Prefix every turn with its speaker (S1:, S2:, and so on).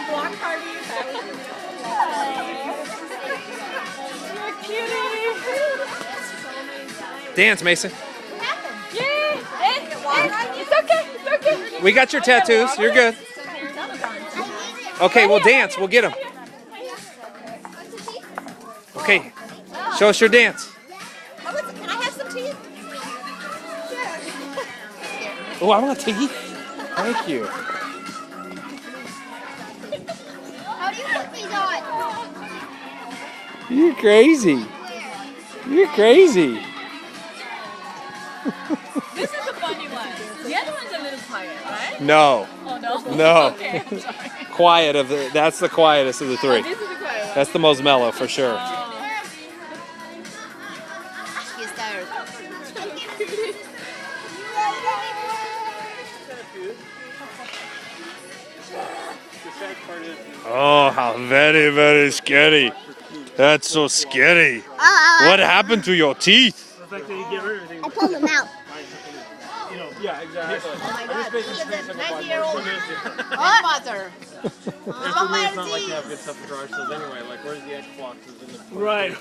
S1: Block parties. Cutie.
S2: Dance, Mason.
S1: Yay! It's okay. It's okay.
S2: We got your tattoos. You're good. Okay, we'll dance. We'll get them. Okay, show us your dance.
S1: Can I have some tea?
S2: Oh, I want tea. Thank you.
S1: How do you put these on?
S2: You're crazy. You're crazy.
S1: This is the funny one. The other one's a little quiet, right?
S2: No,
S1: Oh no.
S2: no.
S1: Okay, I'm sorry.
S2: Quiet of the. That's the quietest of the three.
S1: This is the quiet one.
S2: That's the most mellow for sure. Oh, how very, very scary. That's so scary. What happened to your teeth?
S3: The fact that you get rid of everything.
S4: I pulled them out.
S3: Yeah, exactly.
S4: Oh my God,
S3: Look
S4: look at the
S3: 90-year-old
S4: grandmother.
S3: It's not like you have good stuff in garage sales anyway. Like, where's the Xboxes and the
S5: Right.